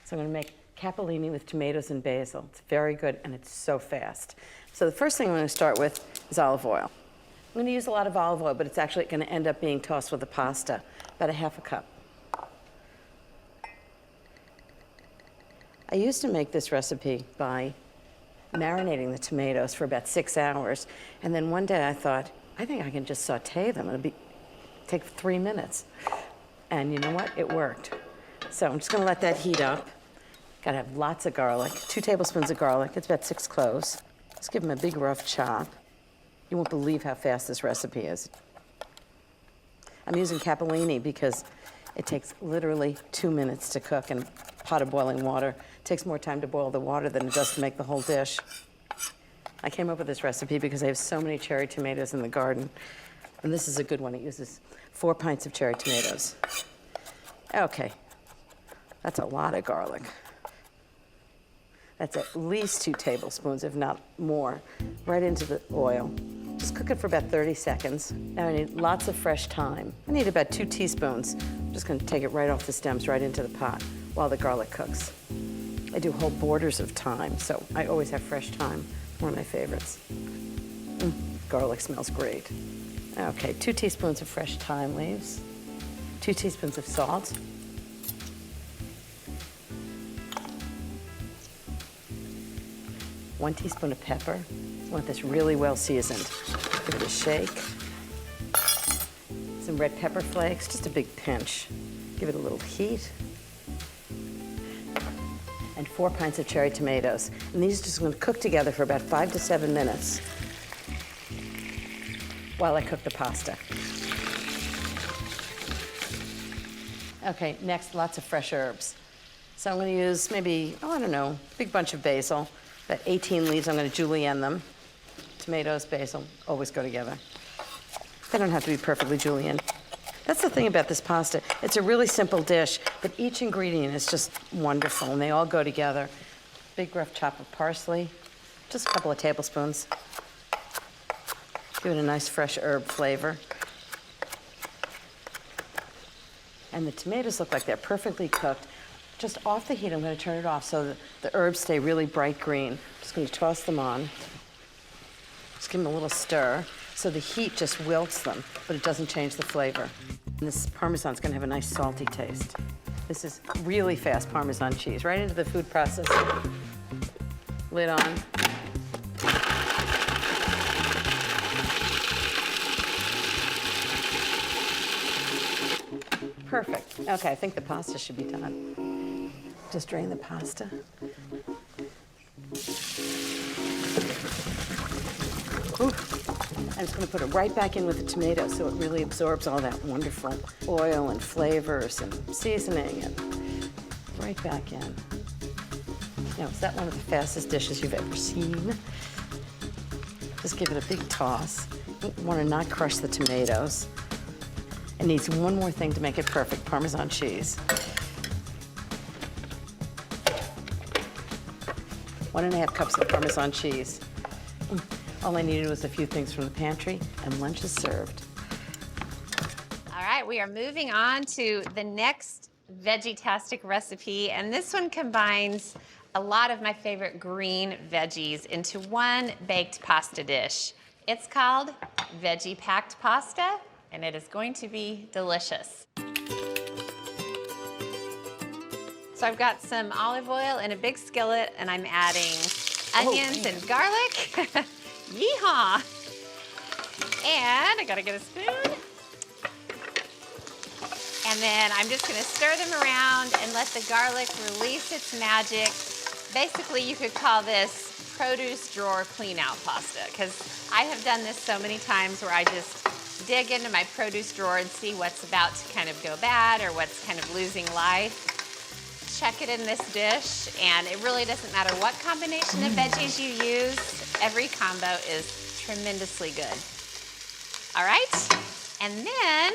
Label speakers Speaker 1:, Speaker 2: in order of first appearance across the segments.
Speaker 1: So I'm going to make capellini with tomatoes and basil. It's very good and it's so fast. So the first thing I'm going to start with is olive oil. I'm going to use a lot of olive oil, but it's actually going to end up being tossed with the pasta, about a half a cup. I used to make this recipe by marinating the tomatoes for about 6 hours, and then one day I thought, I think I can just saute them. It'll take 3 minutes. And you know what? It worked. So I'm just going to let that heat up. Got to have lots of garlic, 2 tablespoons of garlic. It's about 6 cloves. Let's give them a big rough chop. You won't believe how fast this recipe is. I'm using capellini because it takes literally 2 minutes to cook in a pot of boiling water. It takes more time to boil the water than it does to make the whole dish. I came up with this recipe because I have so many cherry tomatoes in the garden. And this is a good one. It uses 4 pints of cherry tomatoes. Okay, that's a lot of garlic. That's at least 2 tablespoons, if not more, right into the oil. Just cook it for about 30 seconds. Now I need lots of fresh thyme. I need about 2 teaspoons. I'm just gonna take it right off the stems, right into the pot while the garlic cooks. I do whole borders of thyme, so I always have fresh thyme. One of my favorites. Garlic smells great. Okay, 2 teaspoons of fresh thyme leaves, 2 teaspoons of salt, 1 teaspoon of pepper. I want this really well seasoned. Give it a shake. Some red pepper flakes, just a big pinch. Give it a little heat. And 4 pints of cherry tomatoes. And these are just going to cook together for about 5 to 7 minutes while I cook the pasta. Okay, next, lots of fresh herbs. So I'm going to use maybe, I don't know, a big bunch of basil. About 18 leaves, I'm going to julienne them. Tomatoes, basil, always go together. They don't have to be perfectly julienne. That's the thing about this pasta. It's a really simple dish, but each ingredient is just wonderful, and they all go together. Big rough chop of parsley, just a couple of tablespoons. Give it a nice fresh herb flavor. And the tomatoes look like they're perfectly cooked. Just off the heat, I'm going to turn it off so that the herbs stay really bright green. Just going to toss them on. Just give them a little stir so the heat just wilts them, but it doesn't change the flavor. And this Parmesan's going to have a nice salty taste. This is really fast Parmesan cheese, right into the food processor. Lid on. Perfect. Okay, I think the pasta should be done. Just drain the pasta. Ooh. I'm just going to put it right back in with the tomatoes so it really absorbs all that wonderful oil and flavors and seasoning and right back in. Now, is that one of the fastest dishes you've ever seen? Just give it a big toss. You want to not crush the tomatoes. It needs one more thing to make it perfect, Parmesan cheese. 1.5 cups of Parmesan cheese. All I needed was a few things from the pantry, and lunch is served.
Speaker 2: All right, we are moving on to the next Veggie-tastic recipe, and this one combines a lot of my favorite green veggies into one baked pasta dish. It's called Veggie-Packed pasta, and it is going to be delicious. So I've got some olive oil in a big skillet, and I'm adding onions and garlic. Yeehaw! And I gotta get a spoon. And then I'm just gonna stir them around and let the garlic release its magic. Basically, you could call this produce drawer clean out pasta, because I have done this so many times where I just dig into my produce drawer and see what's about to kind of go bad or what's kind of losing life. Check it in this dish, and it really doesn't matter what combination of veggies you use. Every combo is tremendously good. All right, and then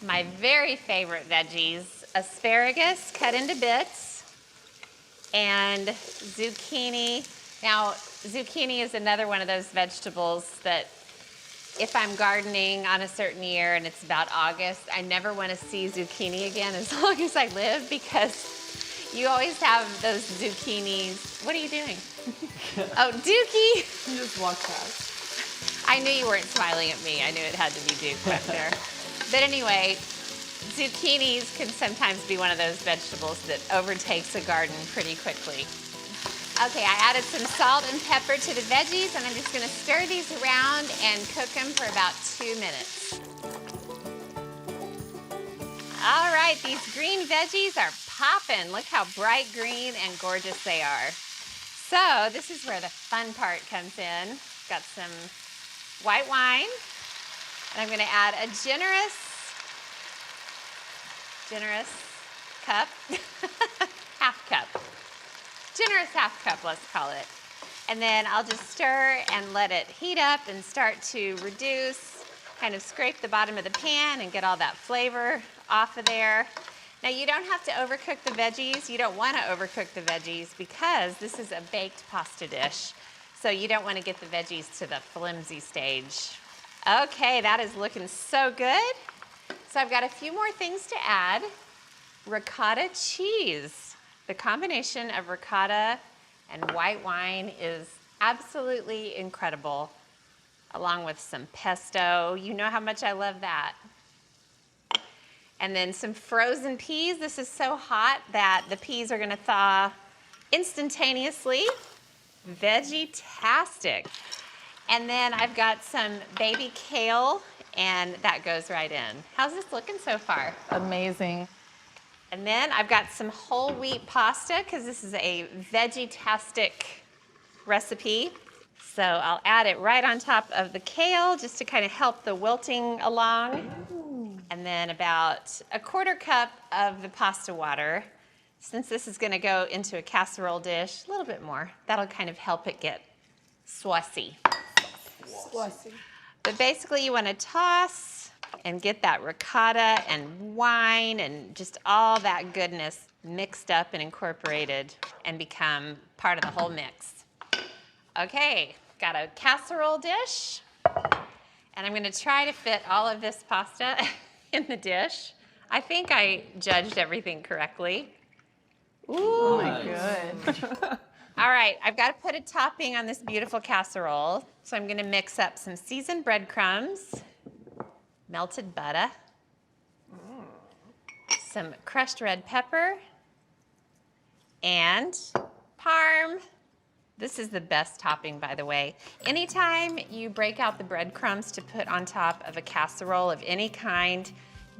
Speaker 2: my very favorite veggies, asparagus cut into bits, and zucchini. Now, zucchini is another one of those vegetables that if I'm gardening on a certain year and it's about August, I never want to see zucchini again as long as I live, because You always have those zucchinis. What are you doing? Oh, Dookie!
Speaker 3: You just walked past.
Speaker 2: I knew you weren't smiling at me. I knew it had to be Duke back there. But anyway, zucchinis can sometimes be one of those vegetables that overtakes a garden pretty quickly. Okay, I added some salt and pepper to the veggies, and I'm just gonna stir these around and cook them for about 2 minutes. All right, these green veggies are popping. Look how bright green and gorgeous they are. So this is where the fun part comes in. Got some white wine, and I'm gonna add a generous cup, half cup. Generous half cup, let's call it. And then I'll just stir and let it heat up and start to reduce, kind of scrape the bottom of the pan and get all that flavor off of there. Now you don't have to overcook the veggies. You don't want to overcook the veggies because this is a baked pasta dish. So you don't want to get the veggies to the flimsy stage. Okay, that is looking so good. So I've got a few more things to add. Ricotta cheese. The combination of ricotta and white wine is absolutely incredible, along with some pesto. You know how much I love that. And then some frozen peas. This is so hot that the peas are gonna thaw instantaneously. Veggie-tastic. And then I've got some baby kale, and that goes right in. How's this looking so far?
Speaker 3: Amazing.
Speaker 2: And then I've got some whole wheat pasta because this is a veggie-tastic recipe. So I'll add it right on top of the kale just to kind of help the wilting along. Ooh. And then about a 1/4 cup of the pasta water. Since this is gonna go into a casserole dish, a little bit more. That'll kind of help it get saucy.
Speaker 3: Saucy.
Speaker 2: But basically you wanna toss and get that ricotta and wine and just all that goodness mixed up and incorporated and become part of the whole mix. Okay, got a casserole dish, and I'm gonna try to fit all of this pasta in the dish. I think I judged everything correctly. Ooh.
Speaker 3: Oh my good.
Speaker 2: All right, I've got to put a topping on this beautiful casserole. So I'm gonna mix up some seasoned breadcrumbs, melted butter, some crushed red pepper, and parm. This is the best topping, by the way. Anytime you break out the breadcrumbs to put on top of a casserole of any kind,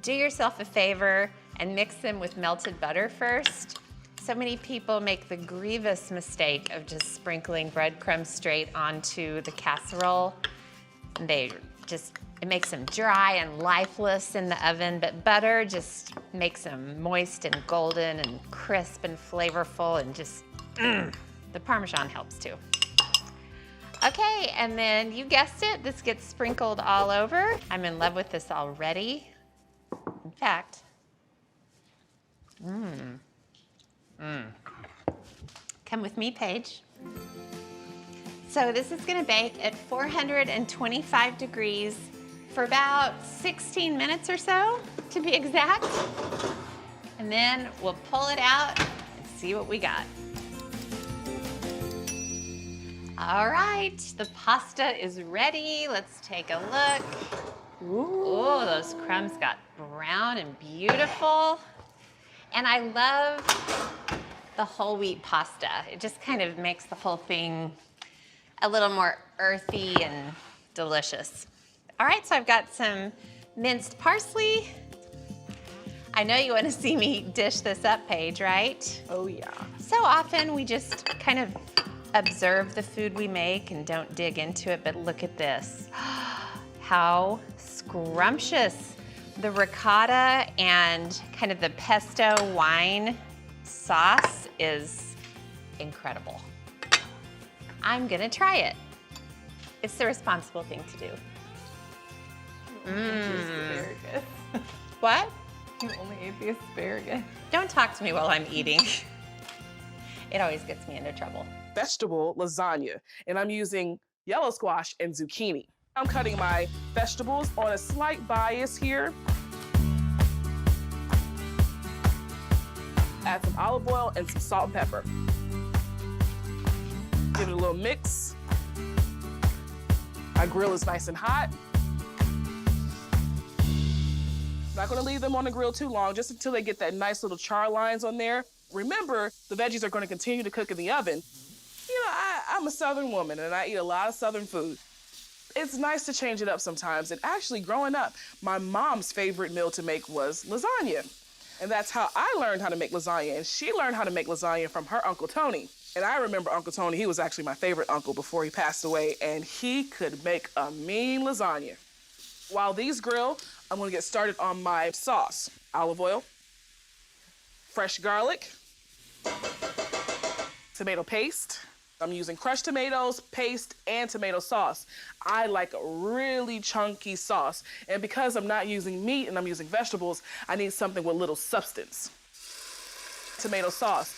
Speaker 2: do yourself a favor and mix them with melted butter first. So many people make the grievous mistake of just sprinkling breadcrumbs straight onto the casserole. It makes them dry and lifeless in the oven, but butter just makes them moist and golden and crisp and flavorful, and just, the Parmesan helps too. Okay, and then you guessed it, this gets sprinkled all over. I'm in love with this already. In fact, come with me, Paige. So this is gonna bake at 425 degrees for about 16 minutes or so, to be exact. And then we'll pull it out and see what we got. All right, the pasta is ready. Let's take a look. Ooh, those crumbs got brown and beautiful. And I love the whole wheat pasta. It just kind of makes the whole thing a little more earthy and delicious. All right, so I've got some minced parsley. I know you want to see me dish this up, Paige, right?
Speaker 3: Oh yeah.
Speaker 2: So often we just kind of observe the food we make and don't dig into it, but look at this. How scrumptious. The ricotta and kind of the pesto wine sauce is incredible. I'm gonna try it. It's the responsible thing to do.
Speaker 3: Asparagus.
Speaker 2: What?
Speaker 3: You only ate the asparagus.
Speaker 2: Don't talk to me while I'm eating. It always gets me into trouble.
Speaker 4: Vegetable lasagna, and I'm using yellow squash and zucchini. I'm cutting my vegetables on a slight bias here. add some olive oil and some salt and pepper. Give it a little mix. My grill is nice and hot. Not gonna leave them on the grill too long, just until they get that nice little char lines on there. Remember, the veggies are gonna continue to cook in the oven. You know, I'm a Southern woman and I eat a lot of Southern food. It's nice to change it up sometimes. And actually, growing up, my mom's favorite meal to make was lasagna. And that's how I learned how to make lasagna. And she learned how to make lasagna from her Uncle Tony. And I remember Uncle Tony, he was actually my favorite uncle before he passed away, and he could make a mean lasagna. While these grill, I'm gonna get started on my sauce. Olive oil, fresh garlic, tomato paste. I'm using crushed tomatoes, paste, and tomato sauce. I like a really chunky sauce. And because I'm not using meat and I'm using vegetables, I need something with little substance. Tomato sauce.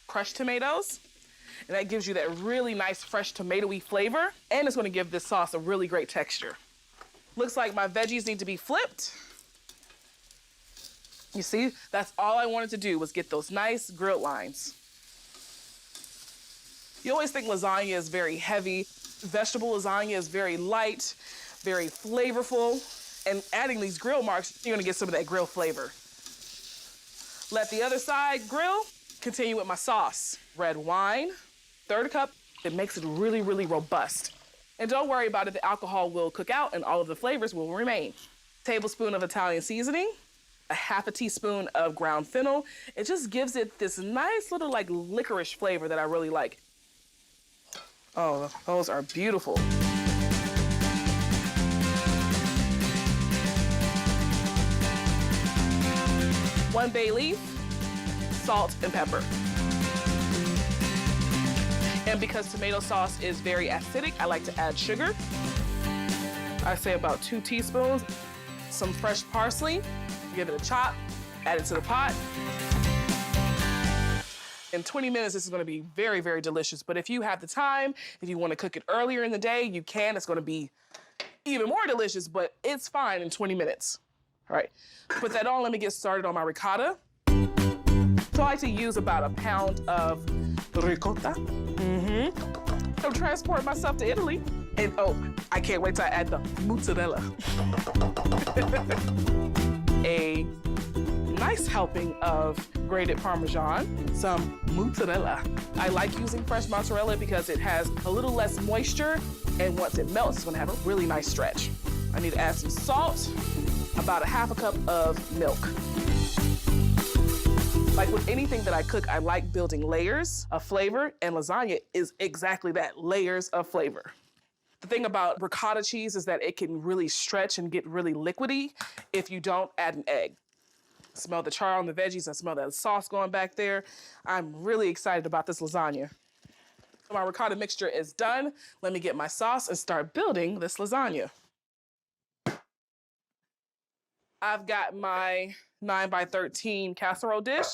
Speaker 4: Crushed tomatoes. And that gives you that really nice, fresh tomatoey flavor. And it's gonna give this sauce a really great texture. Looks like my veggies need to be flipped. You see, that's all I wanted to do was get those nice grilled lines. You always think lasagna is very heavy. Vegetable lasagna is very light, very flavorful. And adding these grill marks, you're gonna get some of that grill flavor. Let the other side grill. Continue with my sauce. Red wine, 1/3 cup. It makes it really, really robust. And don't worry about it, the alcohol will cook out and all of the flavors will remain. Tablespoon of Italian seasoning, a 1/2 teaspoon of ground fennel. It just gives it this nice little like licorice flavor that I really like. Oh, those are beautiful. One bay leaf, salt and pepper. And because tomato sauce is very acidic, I like to add sugar. I say about 2 teaspoons. Some fresh parsley, give it a chop, add it to the pot. In 20 minutes, this is gonna be very, very delicious. But if you have the time, if you wanna cook it earlier in the day, you can. It's gonna be even more delicious, but it's fine in 20 minutes. All right, put that on, let me get started on my ricotta. So I like to use about 1 pound of ricotta. I'm transporting myself to Italy. And oh, I can't wait till I add the mozzarella. A nice helping of grated Parmesan, some mozzarella. I like using fresh mozzarella because it has a little less moisture, and once it melts, it's gonna have a really nice stretch. I need to add some salt, about a 1/2 cup of milk. Like with anything that I cook, I like building layers of flavor, and lasagna is exactly that, layers of flavor. The thing about ricotta cheese is that it can really stretch and get really liquidy if you don't add an egg. Smell the char on the veggies, I smell that sauce going back there. I'm really excited about this lasagna. My ricotta mixture is done. Let me get my sauce and start building this lasagna. I've got my 9x13 casserole dish,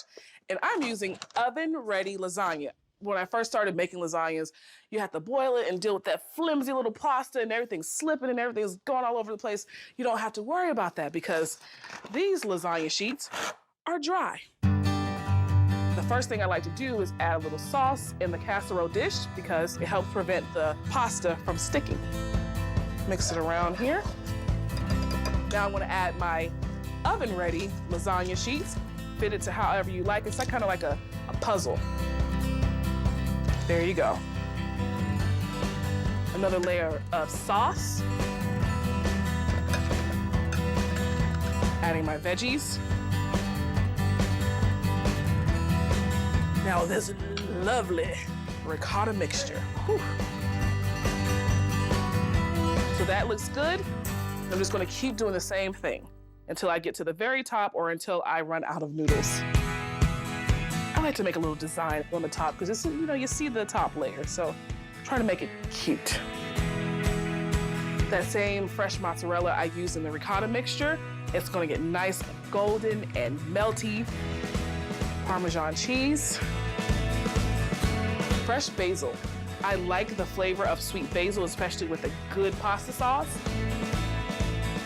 Speaker 4: and I'm using oven-ready lasagna. When I first started making lasagnas, you have to boil it and deal with that flimsy little pasta and everything's slipping and everything's going all over the place. You don't have to worry about that because these lasagna sheets are dry. The first thing I like to do is add a little sauce in the casserole dish because it helps prevent the pasta from sticking. Mix it around here. Now I'm gonna add my oven-ready lasagna sheets. Fit it to however you like. It's like kind of like a puzzle. There you go. Another layer of sauce. Adding my veggies. Now this lovely ricotta mixture. Whew. So that looks good. I'm just gonna keep doing the same thing until I get to the very top or until I run out of noodles. I like to make a little design on the top because it's, you know, you see the top layer, so try to make it cute. That same fresh mozzarella I used in the ricotta mixture, it's gonna get nice golden and melty. Parmesan cheese. Fresh basil. I like the flavor of sweet basil, especially with a good pasta sauce.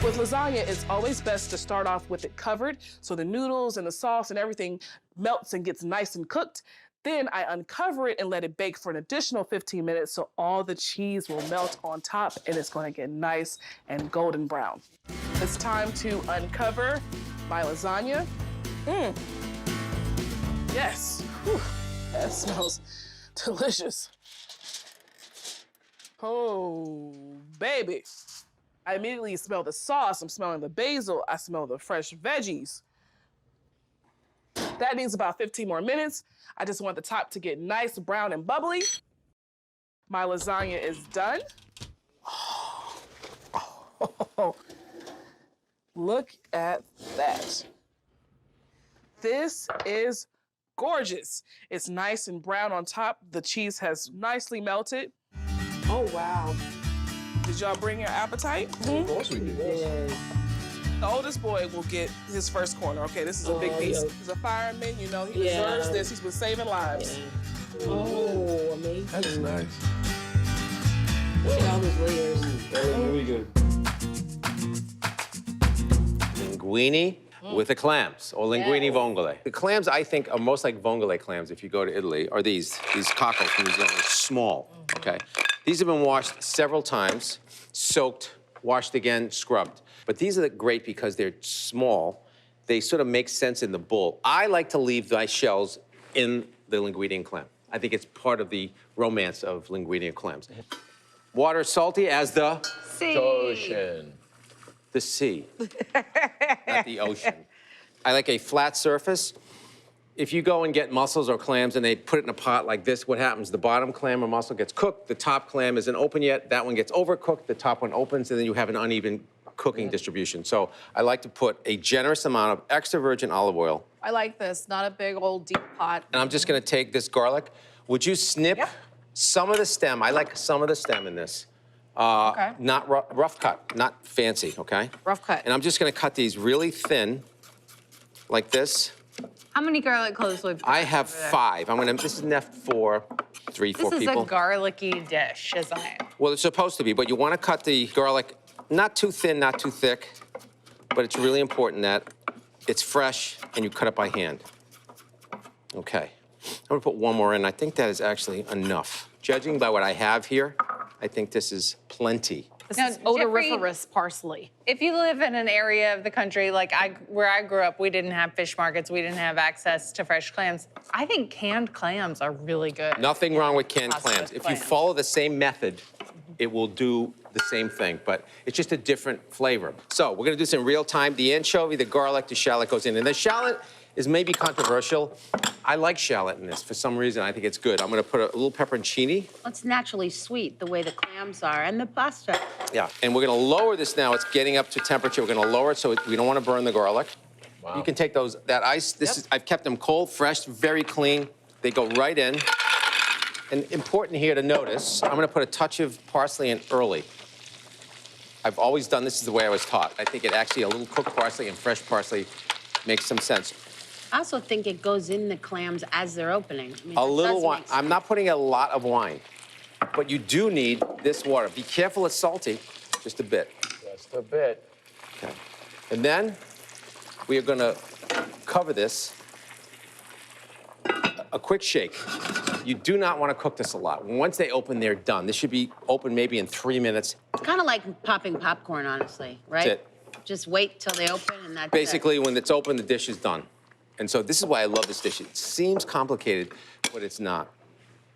Speaker 4: With lasagna, it's always best to start off with it covered so the noodles and the sauce and everything melts and gets nice and cooked. Then I uncover it and let it bake for an additional 15 minutes so all the cheese will melt on top and it's going to get nice and golden brown. It's time to uncover my lasagna. Yes. Whew. That smells delicious. Oh, baby. I immediately smell the sauce. I'm smelling the basil. I smell the fresh veggies. That needs about 15 more minutes. I just want the top to get nice, brown, and bubbly. My lasagna is done. Oh, look at that. This is gorgeous. It's nice and brown on top. The cheese has nicely melted. Oh, wow. Did y'all bring your appetite?
Speaker 5: Of course we did.
Speaker 4: The oldest boy will get his first corner. Okay, this is a big piece. He's a fireman, you know, he deserves this. He's been saving lives.
Speaker 6: Oh, amazing.
Speaker 5: That's nice.
Speaker 6: Look at all those layers.
Speaker 5: Really good.
Speaker 7: Linguine with the clams, or linguine vongole. The clams, I think, are most like vongole clams if you go to Italy, are these cockles from New Zealand, small, okay? These have been washed several times, soaked, washed again, scrubbed. But these are great because they're small. They sort of make sense in the bowl. I like to leave my shells in the linguine clam. I think it's part of the romance of linguine clams. Water salty as the
Speaker 5: Ocean.
Speaker 7: the sea, not the ocean. I like a flat surface. If you go and get mussels or clams and they put it in a pot like this, what happens? The bottom clam or mussel gets cooked, the top clam isn't open yet, that one gets overcooked, the top one opens, and then you have an uneven cooking distribution. So I like to put a generous amount of extra virgin olive oil.
Speaker 3: I like this, not a big old deep pot.
Speaker 7: And I'm just gonna take this garlic. Would you snip some of the stem? I like some of the stem in this.
Speaker 3: Okay.
Speaker 7: Not rough cut, not fancy, okay?
Speaker 3: Rough cut.
Speaker 7: And I'm just gonna cut these really thin, like this.
Speaker 2: How many garlic cloves would
Speaker 7: I have 5. This is enough for 3, 4
Speaker 8: This is
Speaker 7: people.
Speaker 8: a garlicky dish, isn't it?
Speaker 7: Well, it's supposed to be, but you want to cut the garlic not too thin, not too thick, but it's really important that it's fresh and you cut it by hand. Okay. I'm gonna put one more in. I think that is actually enough. Judging by what I have here, I think this is plenty.
Speaker 3: This
Speaker 8: Now,
Speaker 3: is odoriferous
Speaker 8: Geoffrey-
Speaker 3: parsley.
Speaker 8: If you live in an area of the country like where I grew up, we didn't have fish markets, we didn't have access to fresh clams. I think canned clams are really good.
Speaker 7: Nothing wrong with canned
Speaker 8: Pasta
Speaker 7: clams.
Speaker 8: with
Speaker 7: If you
Speaker 8: clams.
Speaker 7: follow the same method, it will do the same thing, but it's just a different flavor. So we're gonna do this in real time. The anchovy, the garlic, the shallot goes in. And the shallot is maybe controversial. I like shallot in this for some reason. I think it's good. I'm gonna put a little pepperoncini.
Speaker 6: It's naturally sweet the way the clams are and the pasta.
Speaker 7: Yeah, and we're gonna lower this now. It's getting up to temperature. We're gonna lower it so we don't wanna burn the garlic.
Speaker 5: Wow.
Speaker 7: You can take that ice. I've kept them cold, fresh, very clean. They go right in. And important here to notice, I'm gonna put a touch of parsley in early. I've always done this is the way I was taught. I think it actually, a little cooked parsley and fresh parsley makes some sense.
Speaker 6: I also think it goes in the clams as they're opening. I mean,
Speaker 7: A
Speaker 6: that
Speaker 7: little
Speaker 6: does
Speaker 7: wine.
Speaker 6: make
Speaker 7: I'm
Speaker 6: sense.
Speaker 7: not putting a lot of wine, but you do need this water. Be careful it's salty, just a bit.
Speaker 5: Just a bit.
Speaker 7: Okay. And then we are gonna cover this. A quick shake. You do not want to cook this a lot. Once they open, they're done. This should be open maybe in 3 minutes.
Speaker 6: It's kind of like popping popcorn, honestly, right?
Speaker 7: That's it.
Speaker 6: Just wait till they open and that's
Speaker 7: Basically, when it's open, the dish is done. And so this is why I love this dish. It seems complicated, but it's not.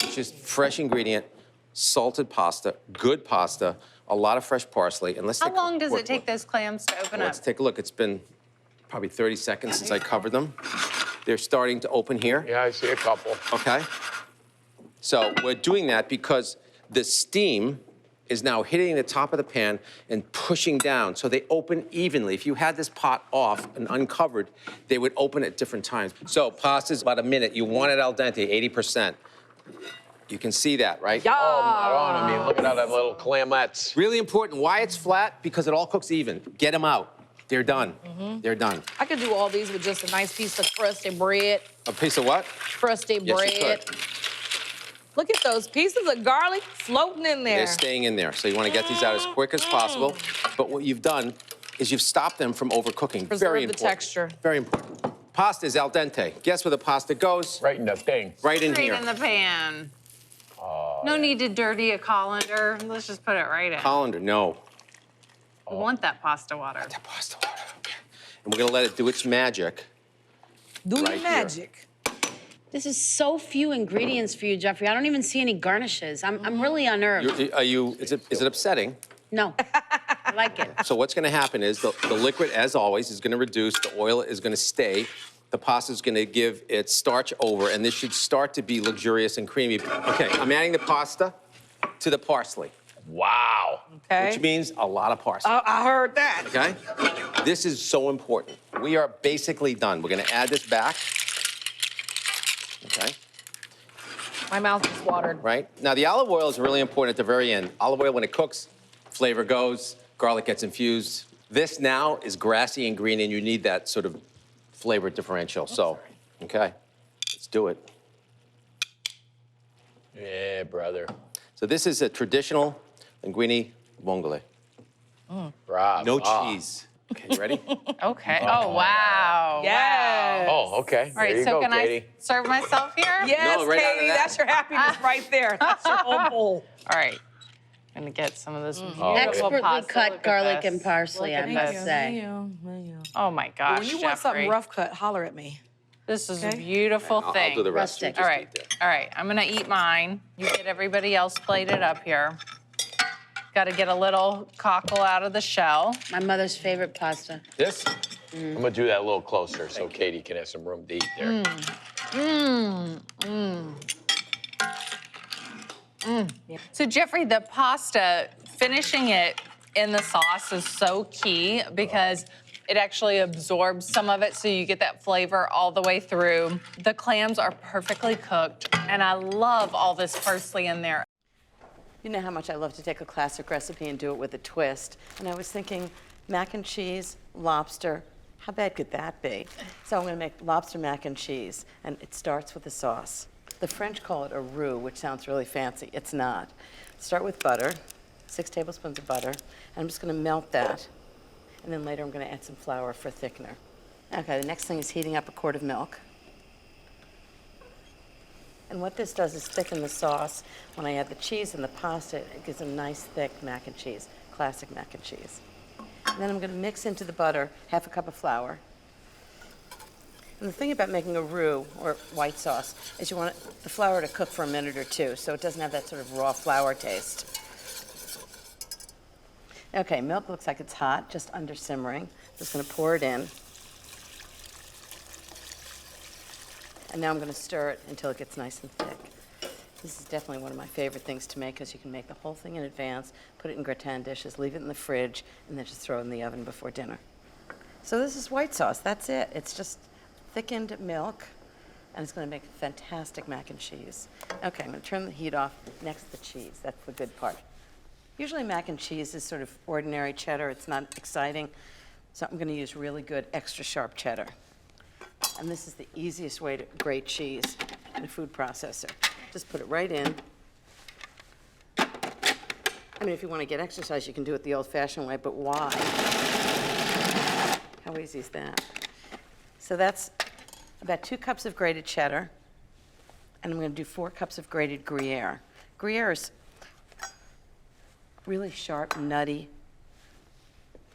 Speaker 7: It's just fresh ingredient, salted pasta, good pasta, a lot of fresh parsley, and let's
Speaker 8: How
Speaker 7: take
Speaker 8: long does it take those clams to open up?
Speaker 7: Let's take a look. It's been probably 30 seconds since I covered them. They're starting to open here.
Speaker 5: Yeah, I see a couple.
Speaker 7: Okay? So we're doing that because the steam is now hitting the top of the pan and pushing down, so they open evenly. If you had this pot off and uncovered, they would open at different times. So pasta's about a minute. You want it al dente, 80%. You can see that, right?
Speaker 5: Oh, Maron, I mean, look at all them little clamettes.
Speaker 7: Really important. Why it's flat? Because it all cooks even. Get them out. They're done. They're done.
Speaker 3: I could do all these with just a nice piece of crusty bread.
Speaker 7: A piece of what?
Speaker 3: Crusty
Speaker 7: Yes, you
Speaker 3: bread.
Speaker 7: could.
Speaker 3: Look at those pieces of garlic floating in there.
Speaker 7: They're staying in there. So you want to get these out as quick as possible. But what you've done is you've stopped them from overcooking.
Speaker 3: Preserve
Speaker 7: Very
Speaker 3: the
Speaker 7: important.
Speaker 3: texture.
Speaker 7: Very important. Pasta is al dente. Guess where the pasta goes?
Speaker 5: Right in the thing.
Speaker 7: Right in
Speaker 8: Straight
Speaker 7: here.
Speaker 8: in the pan. No need to dirty a colander. Let's just put it right in.
Speaker 7: Colander, no.
Speaker 8: We want that pasta water.
Speaker 7: The pasta water, okay. And we're gonna let it do its magic.
Speaker 3: Do
Speaker 7: Right
Speaker 3: your
Speaker 7: here.
Speaker 3: magic.
Speaker 6: This is so few ingredients for you, Geoffrey. I don't even see any garnishes. I'm really unnerved.
Speaker 7: Is it upsetting?
Speaker 6: No, I like it.
Speaker 7: So what's gonna happen is the liquid, as always, is gonna reduce, the oil is gonna stay, the pasta is gonna give its starch over, and this should start to be luxurious and creamy. Okay, I'm adding the pasta to the parsley,
Speaker 5: Wow.
Speaker 3: Okay.
Speaker 7: which means a lot of parsley,
Speaker 3: I heard that.
Speaker 7: okay? This is so important. We are basically done. We're gonna add this back, okay?
Speaker 3: My mouth is watered.
Speaker 7: Right? Now, the olive oil is really important at the very end. Olive oil, when it cooks, flavor goes, garlic gets infused. This now is grassy and green, and you need that sort of flavor differential. So, okay, let's do it.
Speaker 5: Yeah, brother.
Speaker 7: So this is a traditional linguine vongole.
Speaker 5: Bravo.
Speaker 7: No cheese. Okay, you ready?
Speaker 8: Okay. Oh, wow.
Speaker 3: Yes.
Speaker 5: Oh, okay.
Speaker 8: All right,
Speaker 5: there you
Speaker 8: so
Speaker 5: go,
Speaker 8: can
Speaker 5: Katie.
Speaker 8: I serve myself here?
Speaker 3: Yes,
Speaker 7: No, right out of
Speaker 3: Katie,
Speaker 7: that.
Speaker 3: that's your happiness right there. That's your whole bowl.
Speaker 8: All right. I'm gonna get some of this beautiful
Speaker 6: Expertly
Speaker 8: pasta.
Speaker 6: cut
Speaker 8: Look at
Speaker 6: garlic
Speaker 8: this.
Speaker 6: and parsley, I
Speaker 8: Look at
Speaker 6: must
Speaker 8: this.
Speaker 6: say.
Speaker 8: Oh my gosh,
Speaker 3: When you want something
Speaker 8: Geoffrey.
Speaker 3: rough cut, holler at me.
Speaker 8: This is a
Speaker 3: Okay.
Speaker 8: beautiful thing.
Speaker 7: I'll do the rest. You
Speaker 6: Rustic.
Speaker 7: just
Speaker 8: All right,
Speaker 7: eat there.
Speaker 8: all right. I'm gonna eat mine. You get everybody else plated up here. Got to get a little cockle out of the shell.
Speaker 6: My mother's favorite pasta.
Speaker 5: This? I'm gonna do that a little closer so Katie can have some room to eat there.
Speaker 8: So Geoffrey, the pasta, finishing it in the sauce is so key because it actually absorbs some of it so you get that flavor all the way through. The clams are perfectly cooked and I love all this parsley in there.
Speaker 1: You know how much I love to take a classic recipe and do it with a twist. And I was thinking, mac and cheese, lobster, how bad could that be? So I'm gonna make lobster mac and cheese, and it starts with the sauce. The French call it a roux, which sounds really fancy. It's not. Start with butter, 6 tablespoons of butter, and I'm just gonna melt that. And then later I'm gonna add some flour for thickener. Okay, the next thing is heating up a quart of milk. And what this does is thicken the sauce. When I add the cheese and the pasta, it gives a nice thick mac and cheese, classic mac and cheese. And then I'm gonna mix into the butter half a cup of flour. And the thing about making a roux or white sauce is you want the flour to cook for a minute or two so it doesn't have that sort of raw flour taste. Okay, milk looks like it's hot, just under simmering. Just gonna pour it in. And now I'm gonna stir it until it gets nice and thick. This is definitely one of my favorite things to make because you can make the whole thing in advance, put it in gratin dishes, leave it in the fridge, and then just throw it in the oven before dinner. So this is white sauce, that's it. It's just thickened milk, and it's gonna make fantastic mac and cheese. Okay, I'm gonna turn the heat off. Next, the cheese, that's the good part. Usually mac and cheese is sort of ordinary cheddar, it's not exciting, so I'm gonna use really good extra sharp cheddar. And this is the easiest way to grate cheese in a food processor. Just put it right in. I mean, if you want to get exercise, you can do it the old-fashioned way, but why? How easy is that? So that's about 2 cups of grated cheddar, and I'm going to do 4 cups of grated Gruyere. Gruyere is really sharp, nutty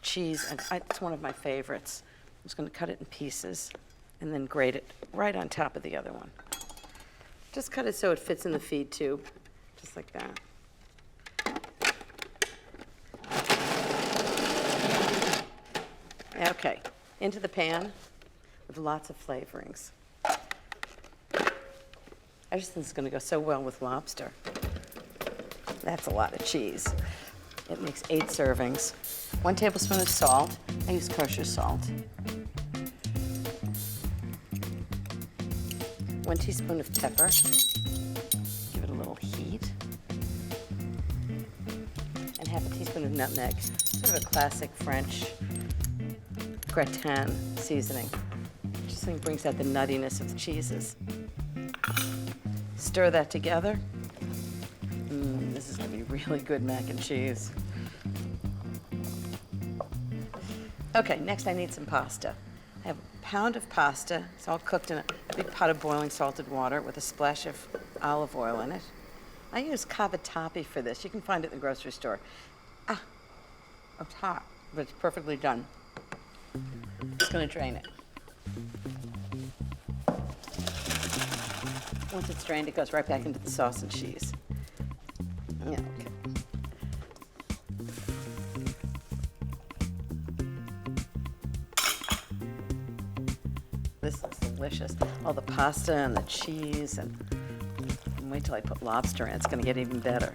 Speaker 1: cheese, and it's one of my favorites. I'm just going to cut it in pieces and then grate it right on top of the other one. Just cut it so it fits in the feed tube, just like that. Okay, into the pan with lots of flavorings. I just think it's gonna go so well with lobster. That's a lot of cheese. It makes 8 servings. 1 tablespoon of salt. I use kosher salt. 1 teaspoon of pepper. Give it a little heat. And half a teaspoon of nutmeg. Sort of a classic French gratin seasoning. Just think brings out the nuttiness of the cheeses. Stir that together. This is gonna be really good mac and cheese. Okay, next I need some pasta. I have a pound of pasta. It's all cooked in a big pot of boiling salted water with a splash of olive oil in it. I use cavatappi for this. You can find it in the grocery store. Ah, it's hot, but it's perfectly done. Just gonna drain it. Once it's drained, it goes right back into the sauce and cheese. Yeah, okay. This looks delicious. All the pasta and the cheese, and wait till I put lobster in. It's gonna get even better.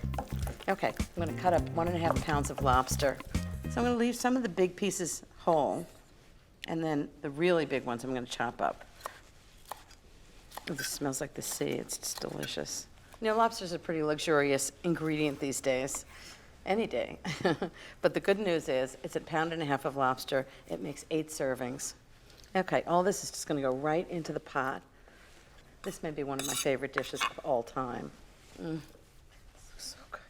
Speaker 1: Okay, I'm gonna cut up 1.5 pounds of lobster. So I'm gonna leave some of the big pieces whole, and then the really big ones I'm gonna chop up. Oh, this smells like the sea. It's just delicious. You know, lobster's a pretty luxurious ingredient these days, any day. But the good news is it's 1.5 pounds of lobster. It makes 8 servings. Okay, all this is just gonna go right into the pot. This may be one of my favorite dishes of all time. So good.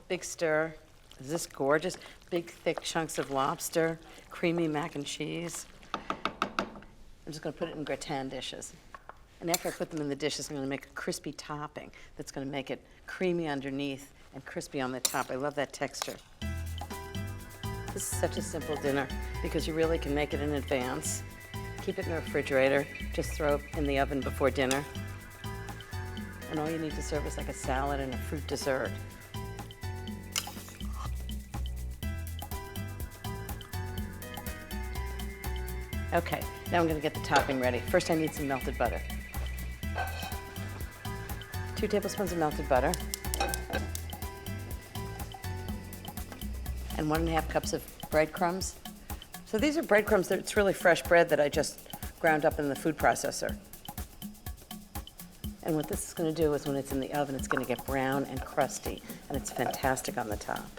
Speaker 1: Big stir. Is this gorgeous? Big, thick chunks of lobster, creamy mac and cheese. I'm just gonna put it in gratin dishes. And after I put them in the dishes, I'm gonna make a crispy topping that's gonna make it creamy underneath and crispy on the top. I love that texture. This is such a simple dinner because you really can make it in advance. Keep it in the refrigerator. Just throw it in the oven before dinner. And all you need to serve is like a salad and a fruit dessert. Okay, now I'm gonna get the topping ready. First I need some melted butter. 2 tablespoons of melted butter. And 1.5 cups of breadcrumbs. So these are breadcrumbs, it's really fresh bread that I just ground up in the food processor. And what this is gonna do is when it's in the oven, it's gonna get brown and crusty, and it's fantastic on the top.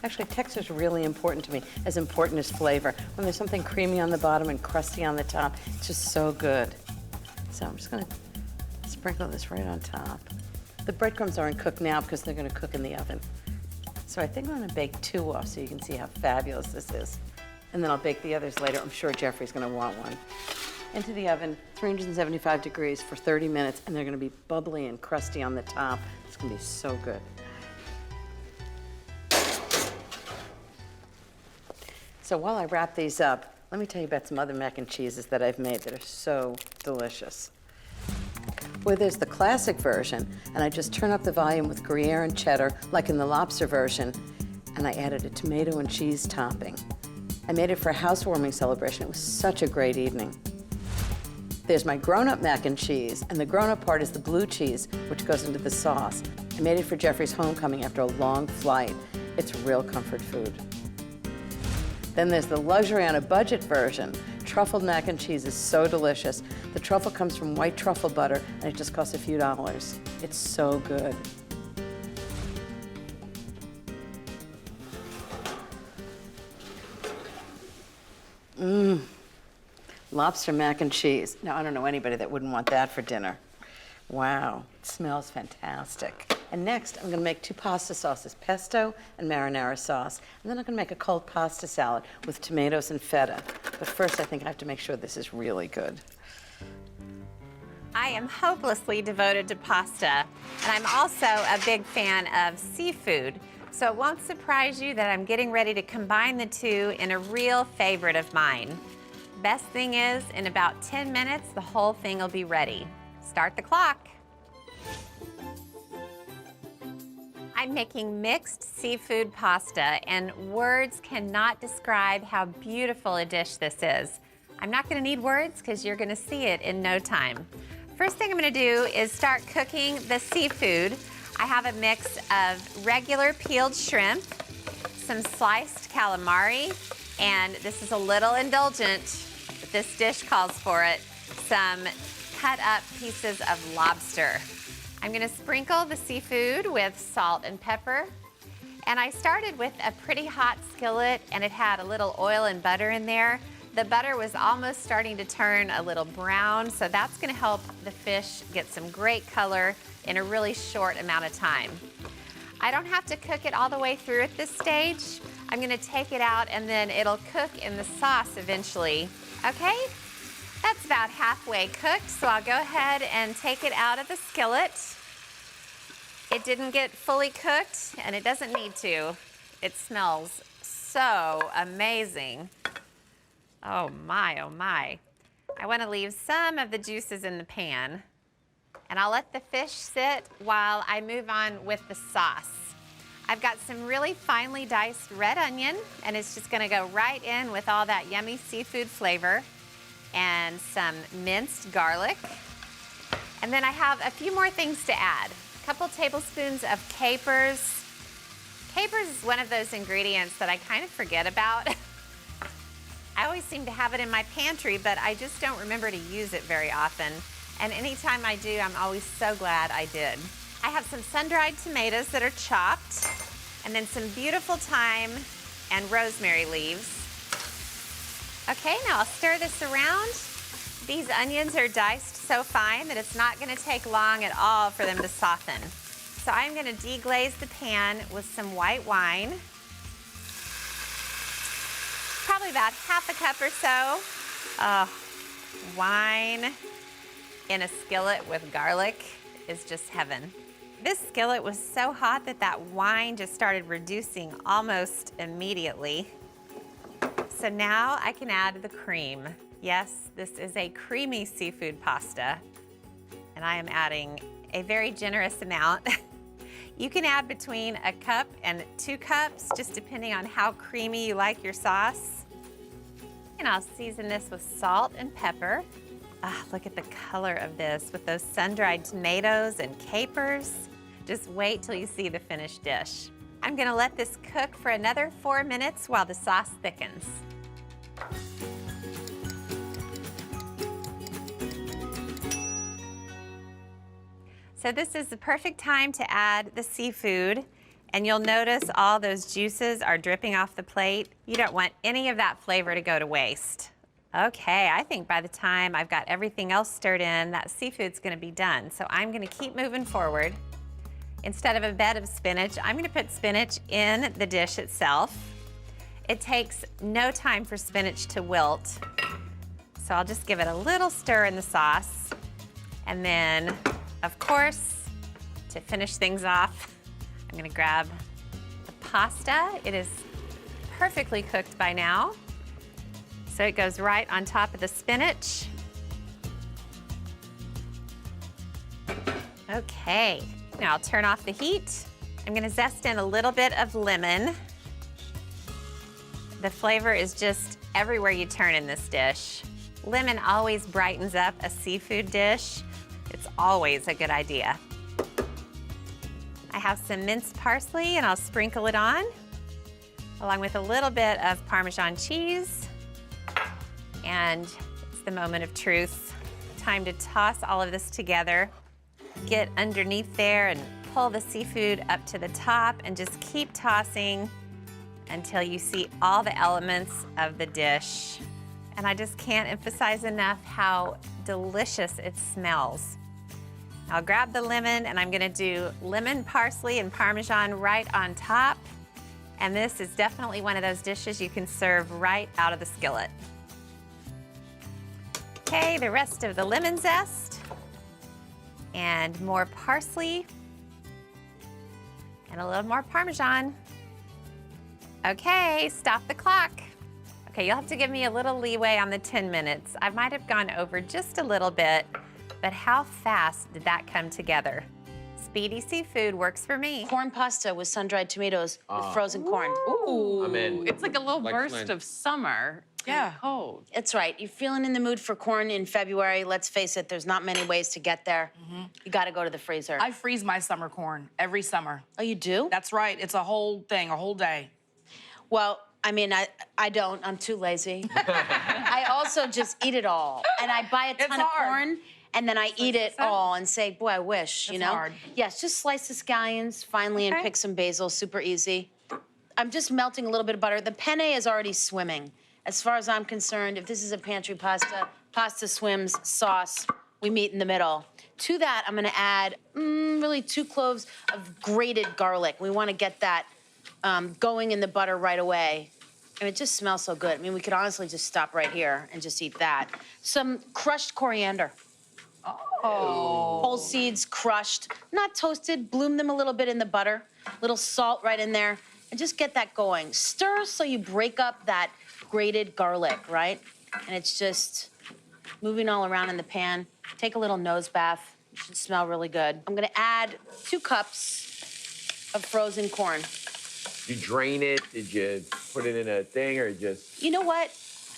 Speaker 1: Actually, texture is really important to me, as important as flavor. When there's something creamy on the bottom and crusty on the top, it's just so good. So I'm just gonna sprinkle this right on top. The breadcrumbs aren't cooked now because they're gonna cook in the oven. So I think I'm gonna bake 2 off so you can see how fabulous this is. And then I'll bake the others later. I'm sure Geoffrey's gonna want one. Into the oven, 375 degrees for 30 minutes, and they're gonna be bubbly and crusty on the top. It's gonna be so good. So while I wrap these up, let me tell you about some other mac and cheeses that I've made that are so delicious. Well, there's the classic version, and I just turn up the volume with Gruyere and cheddar, like in the lobster version, and I added a tomato and cheese topping. I made it for a housewarming celebration. It was such a great evening. There's my grown-up mac and cheese, and the grown-up part is the blue cheese, which goes into the sauce. I made it for Geoffrey's homecoming after a long flight. It's real comfort food. Then there's the luxury on a budget version. Truffled mac and cheese is so delicious. The truffle comes from white truffle butter, and it just costs a few dollars. It's so good. Lobster mac and cheese. Now, I don't know anybody that wouldn't want that for dinner. Wow, it smells fantastic. And next, I'm gonna make 2 pasta sauces, pesto and marinara sauce. And then I'm gonna make a cold pasta salad with tomatoes and feta. But first, I think I have to make sure this is really good.
Speaker 2: I am hopelessly devoted to pasta, and I'm also a big fan of seafood. So it won't surprise you that I'm getting ready to combine the two in a real favorite of mine. Best thing is, in about 10 minutes, the whole thing will be ready. Start the clock. I'm making mixed seafood pasta, and words cannot describe how beautiful a dish this is. I'm not gonna need words because you're gonna see it in no time. First thing I'm gonna do is start cooking the seafood. I have a mix of regular peeled shrimp, some sliced calamari, and this is a little indulgent, but this dish calls for it, some cut up pieces of lobster. I'm gonna sprinkle the seafood with salt and pepper. And I started with a pretty hot skillet, and it had a little oil and butter in there. The butter was almost starting to turn a little brown, so that's gonna help the fish get some great color in a really short amount of time. I don't have to cook it all the way through at this stage. I'm gonna take it out and then it'll cook in the sauce eventually. Okay, that's about halfway cooked, so I'll go ahead and take it out of the skillet. It didn't get fully cooked, and it doesn't need to. It smells so amazing. Oh my, oh my. I wanna leave some of the juices in the pan, and I'll let the fish sit while I move on with the sauce. I've got some really finely diced red onion, and it's just gonna go right in with all that yummy seafood flavor, and some minced garlic. And then I have a few more things to add. A couple tablespoons of capers. Capers is one of those ingredients that I kind of forget about. I always seem to have it in my pantry, but I just don't remember to use it very often. And anytime I do, I'm always so glad I did. I have some sun-dried tomatoes that are chopped, and then some beautiful thyme and rosemary leaves. Okay, now I'll stir this around. These onions are diced so fine that it's not gonna take long at all for them to soften. So I'm gonna deglaze the pan with some white wine. Probably about half a cup or so. Wine in a skillet with garlic is just heaven. This skillet was so hot that that wine just started reducing almost immediately. So now I can add the cream. Yes, this is a creamy seafood pasta, and I am adding a very generous amount. You can add between a cup and 2 cups, just depending on how creamy you like your sauce. And I'll season this with salt and pepper. Ah, look at the color of this with those sun-dried tomatoes and capers. Just wait till you see the finished dish. I'm gonna let this cook for another 4 minutes while the sauce thickens. So this is the perfect time to add the seafood, and you'll notice all those juices are dripping off the plate. You don't want any of that flavor to go to waste. Okay, I think by the time I've got everything else stirred in, that seafood's gonna be done. So I'm gonna keep moving forward. Instead of a bed of spinach, I'm gonna put spinach in the dish itself. It takes no time for spinach to wilt. So I'll just give it a little stir in the sauce. And then, of course, to finish things off, I'm gonna grab the pasta. It is perfectly cooked by now. So it goes right on top of the spinach. Okay, now I'll turn off the heat. I'm gonna zest in a little bit of lemon. The flavor is just everywhere you turn in this dish. Lemon always brightens up a seafood dish. It's always a good idea. I have some minced parsley and I'll sprinkle it on, along with a little bit of Parmesan cheese. And it's the moment of truth. Time to toss all of this together. Get underneath there and pull the seafood up to the top and just keep tossing until you see all the elements of the dish. And I just can't emphasize enough how delicious it smells. I'll grab the lemon and I'm gonna do lemon, parsley, and Parmesan right on top. And this is definitely one of those dishes you can serve right out of the skillet. Okay, the rest of the lemon zest and more parsley and a little more Parmesan. Okay, stop the clock. Okay, you'll have to give me a little leeway on the 10 minutes. I might have gone over just a little bit, but how fast did that come together? Speedy seafood works for me.
Speaker 6: Corn pasta with sun-dried tomatoes with frozen corn. Ooh.
Speaker 7: I'm in.
Speaker 8: It's like a little
Speaker 7: Like
Speaker 8: burst
Speaker 7: Flint.
Speaker 8: of summer.
Speaker 3: Yeah.
Speaker 8: Cold.
Speaker 6: It's right. You're feeling in the mood for corn in February. Let's face it, there's not many ways to get there. You gotta go to the freezer.
Speaker 3: I freeze my summer corn every summer.
Speaker 6: Oh, you do?
Speaker 3: That's right. It's a whole thing, a whole day.
Speaker 6: Well, I mean, I don't. I'm too lazy. I also just eat it all. And I buy a ton of
Speaker 3: hard.
Speaker 6: corn, and then I eat it all and say, boy, I wish, you
Speaker 3: It's
Speaker 6: know?
Speaker 3: hard.
Speaker 6: Yes, just slice the scallions finely and pick some basil, super easy. I'm just melting a little bit of butter. The penne is already swimming. As far as I'm concerned, if this is a pantry pasta, pasta swims, sauce, we meet in the middle. To that, I'm gonna add really 2 cloves of grated garlic. We wanna get that going in the butter right away. And it just smells so good. I mean, we could honestly just stop right here and just eat that. Some crushed coriander. Whole seeds crushed, not toasted. Bloom them a little bit in the butter. Little salt right in there. And just get that going. Stir so you break up that grated garlic, right? And it's just moving all around in the pan. Take a little nose bath. It should smell really good. I'm gonna add 2 cups of frozen corn.
Speaker 5: You drain it? Did you put it in a thing or just?
Speaker 6: You know what?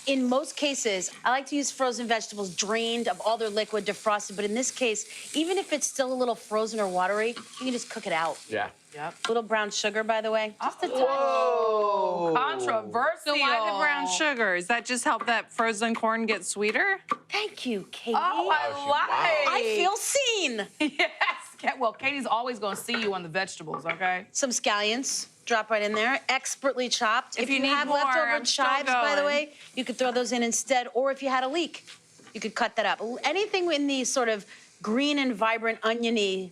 Speaker 6: In most cases, I like to use frozen vegetables drained of all their liquid, defrosted, but in this case, even if it's still a little frozen or watery, you can just cook it out.
Speaker 5: Yeah.
Speaker 3: Yep.
Speaker 6: Little brown sugar, by the way. Just a touch.
Speaker 3: Whoa. Controversial.
Speaker 8: So why the brown sugar? Does that just help that frozen corn get sweeter?
Speaker 6: Thank you, Katie.
Speaker 3: Oh, I like.
Speaker 6: I feel seen.
Speaker 3: Yes. Well, Katie's always going to see you on the vegetables, okay?
Speaker 6: Some scallions, drop right in there, expertly chopped.
Speaker 3: If you need
Speaker 6: have
Speaker 3: more,
Speaker 6: leftover
Speaker 3: I'm still
Speaker 6: chives, by the
Speaker 3: going.
Speaker 6: way, you could throw those in instead, or if you had a leek, you could cut that up. Anything in the sort of green and vibrant oniony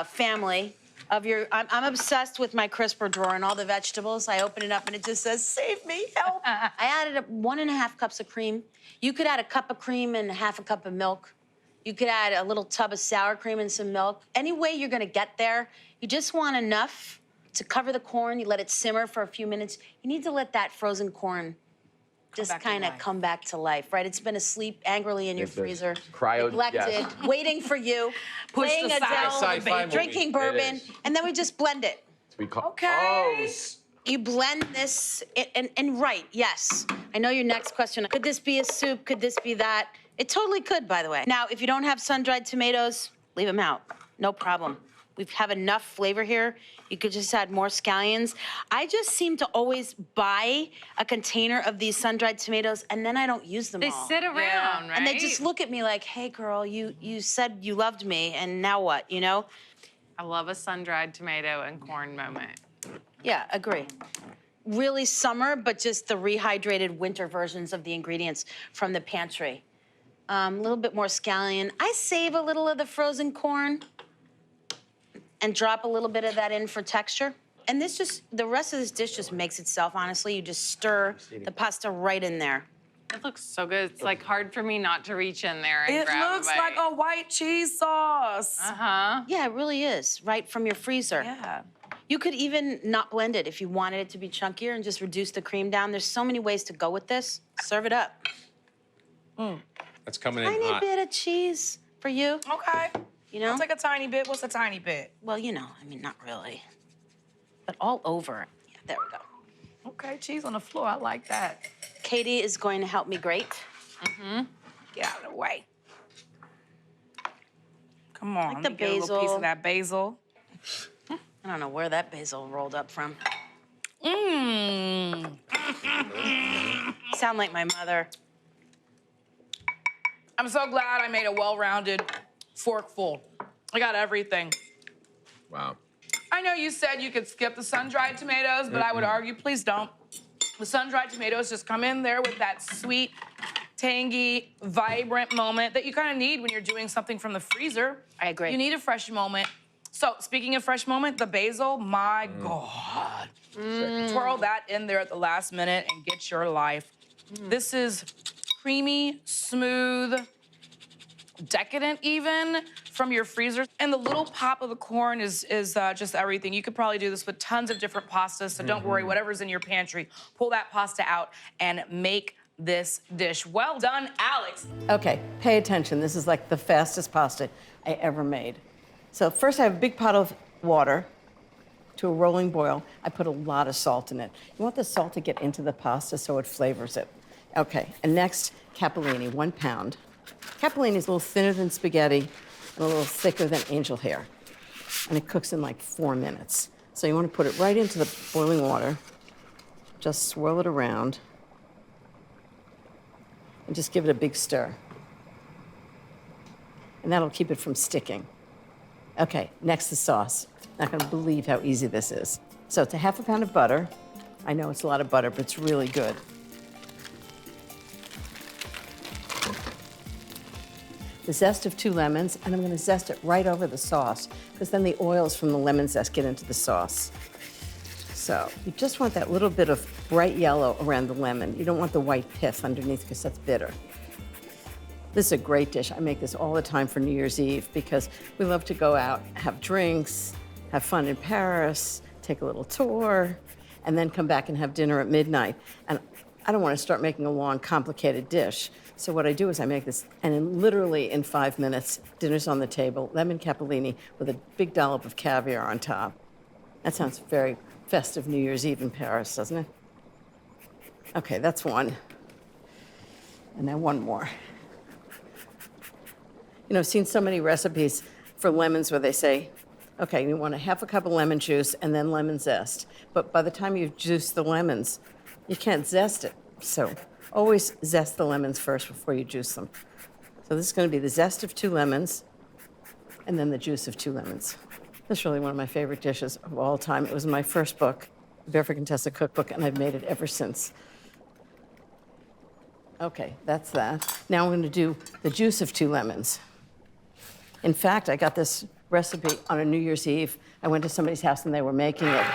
Speaker 6: family of your, I'm obsessed with my crisper drawer and all the vegetables. I open it up and it just says, save me, help. I added up 1.5 cups of cream. You could add a cup of cream and half a cup of milk. You could add a little tub of sour cream and some milk. Any way you're gonna get there, you just want enough to cover the corn. You let it simmer for a few minutes. You need to let that frozen corn just
Speaker 3: back to
Speaker 6: kind of
Speaker 3: life.
Speaker 6: come back to life, right? It's been asleep angrily in your
Speaker 5: It's a
Speaker 6: freezer,
Speaker 5: cryo-
Speaker 6: neglected,
Speaker 5: yes.
Speaker 6: waiting for you,
Speaker 3: Pushed
Speaker 6: playing
Speaker 3: aside.
Speaker 6: Adele,
Speaker 5: Sci-fi movie.
Speaker 6: drinking
Speaker 5: It
Speaker 6: bourbon,
Speaker 5: is.
Speaker 6: and then we just blend it.
Speaker 5: We call.
Speaker 3: Okay.
Speaker 5: Oh,
Speaker 6: You blend this, and right, yes. I know your next question, could this be a soup? Could this be that? It totally could, by the way. Now, if you don't have sun-dried tomatoes, leave them out, no problem. We have enough flavor here. You could just add more scallions. I just seem to always buy a container of these sun-dried tomatoes, and then I don't use them
Speaker 8: They
Speaker 6: all.
Speaker 8: sit around, right?
Speaker 6: And they just look at me like, hey, girl, you said you loved me, and now what, you know?
Speaker 8: I love a sun-dried tomato and corn moment.
Speaker 6: Yeah, agree. Really summer, but just the rehydrated winter versions of the ingredients from the pantry. A little bit more scallion. I save a little of the frozen corn and drop a little bit of that in for texture. And this just, the rest of this dish just makes itself, honestly. You just stir the pasta right in there.
Speaker 8: It looks so good. It's like hard for me not to reach in there and
Speaker 3: It
Speaker 8: grab
Speaker 3: looks
Speaker 8: a bite.
Speaker 3: like a white cheese sauce.
Speaker 8: Uh-huh.
Speaker 6: Yeah, it really is, right from your freezer.
Speaker 3: Yeah.
Speaker 6: You could even not blend it if you wanted it to be chunkier and just reduce the cream down. There's so many ways to go with this. Serve it up.
Speaker 7: That's coming in
Speaker 6: Tiny
Speaker 7: hot.
Speaker 6: bit of cheese for you,
Speaker 3: Okay.
Speaker 6: you know?
Speaker 3: I'll take a tiny bit. What's a tiny bit?
Speaker 6: Well, you know, I mean, not really. But all over. Yeah, there we go.
Speaker 3: Okay, cheese on the floor. I like that.
Speaker 6: Katie is going to help me grate.
Speaker 3: Get out of the way. Come on,
Speaker 6: Like
Speaker 3: let
Speaker 6: the
Speaker 3: me get a little piece
Speaker 6: basil.
Speaker 3: of that basil.
Speaker 6: I don't know where that basil rolled up from.
Speaker 3: Mmm.
Speaker 6: Sound like my mother.
Speaker 3: I'm so glad I made a well-rounded forkful. I got everything.
Speaker 5: wow.
Speaker 3: I know you said you could skip the sun-dried tomatoes, but I would argue, please don't. The sun-dried tomatoes just come in there with that sweet, tangy, vibrant moment that you kind of need when you're doing something from the freezer.
Speaker 6: I agree.
Speaker 3: You need a fresh moment. So speaking of fresh moment, the basil, my God. Twirl that in there at the last minute and get your life. This is creamy, smooth, decadent even from your freezer. And the little pop of the corn is just everything. You could probably do this with tons of different pastas, so don't worry, whatever's in your pantry, pull that pasta out and make this dish. Well done, Alex.
Speaker 1: Okay, pay attention. This is like the fastest pasta I ever made. So first I have a big pot of water to a rolling boil. I put a lot of salt in it. You want the salt to get into the pasta so it flavors it. Okay, and next, capellini, 1 pound. Capellini is a little thinner than spaghetti and a little thicker than angel hair. And it cooks in like 4 minutes. So you want to put it right into the boiling water. Just swirl it around. And just give it a big stir. And that'll keep it from sticking. Okay, next the sauce. Not gonna believe how easy this is. So it's a 1/2 pound of butter. I know it's a lot of butter, but it's really good. The zest of 2 lemons, and I'm gonna zest it right over the sauce, because then the oils from the lemon zest get into the sauce. So you just want that little bit of bright yellow around the lemon. You don't want the white pith underneath because that's bitter. This is a great dish. I make this all the time for New Year's Eve because we love to go out, have drinks, have fun in Paris, take a little tour, and then come back and have dinner at midnight. And I don't want to start making a long, complicated dish. So what I do is I make this, and literally in 5 minutes, dinner's on the table, lemon capellini with a big dollop of caviar on top. That sounds very festive New Year's Eve in Paris, doesn't it? Okay, that's one. And now one more. You know, I've seen so many recipes for lemons where they say, okay, you want a half a cup of lemon juice and then lemon zest. But by the time you've juiced the lemons, you can't zest it. So always zest the lemons first before you juice them. So this is going to be the zest of 2 lemons and then the juice of 2 lemons. This is really one of my favorite dishes of all time. It was in my first book, the Barefoot Contessa Cookbook, and I've made it ever since. Okay, that's that. Now I'm going to do the juice of 2 lemons. In fact, I got this recipe on a New Year's Eve. I went to somebody's house and they were making it.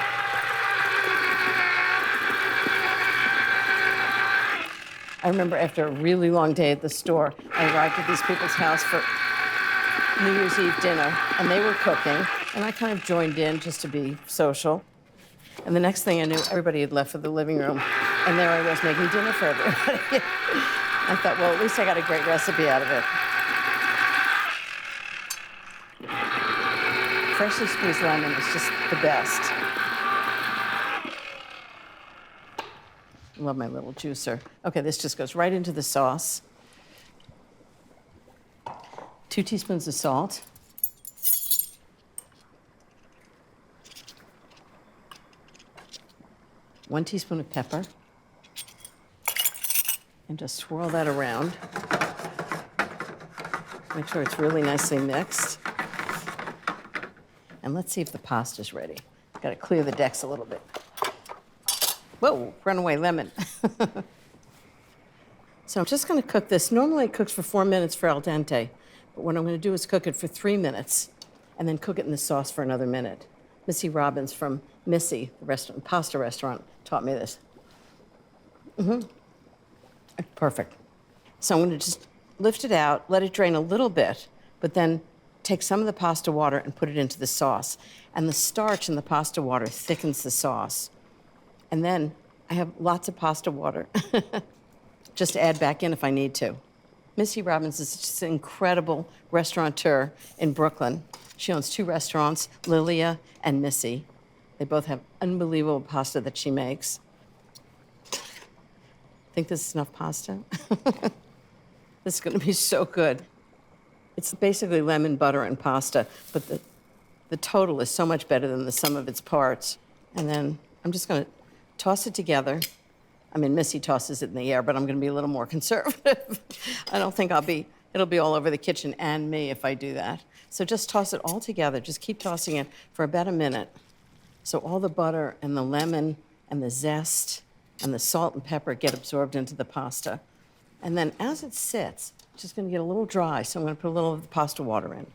Speaker 1: I remember after a really long day at the store, I arrived at these people's house for New Year's Eve dinner, and they were cooking, and I kind of joined in just to be social. And the next thing I knew, everybody had left for the living room, and there I was making dinner for everybody. I thought, well, at least I got a great recipe out of it. Freshly squeezed lemon is just the best. Love my little juicer. Okay, this just goes right into the sauce. 2 teaspoons of salt. 1 teaspoon of pepper. And just swirl that around. Make sure it's really nicely mixed. And let's see if the pasta's ready. Got to clear the decks a little bit. Whoa, runaway lemon. So I'm just going to cook this. Normally it cooks for 4 minutes for al dente, but what I'm going to do is cook it for 3 minutes and then cook it in the sauce for another minute. Missy Robbins from Missy, the restaurant, pasta restaurant, taught me this. Perfect. So I'm going to just lift it out, let it drain a little bit, but then take some of the pasta water and put it into the sauce. And the starch in the pasta water thickens the sauce. And then I have lots of pasta water. Just add back in if I need to. Missy Robbins is just an incredible restaurateur in Brooklyn. She owns 2 restaurants, Lilia and Missy. They both have unbelievable pasta that she makes. Think this is enough pasta? This is going to be so good. It's basically lemon, butter, and pasta, but the total is so much better than the sum of its parts. And then I'm just going to toss it together. I mean, Missy tosses it in the air, but I'm going to be a little more conservative. I don't think it'll be all over the kitchen and me if I do that. So just toss it all together. Just keep tossing it for about a minute. So all the butter and the lemon and the zest and the salt and pepper get absorbed into the pasta. And then as it sits, it's just going to get a little dry, so I'm going to put a little of the pasta water in. I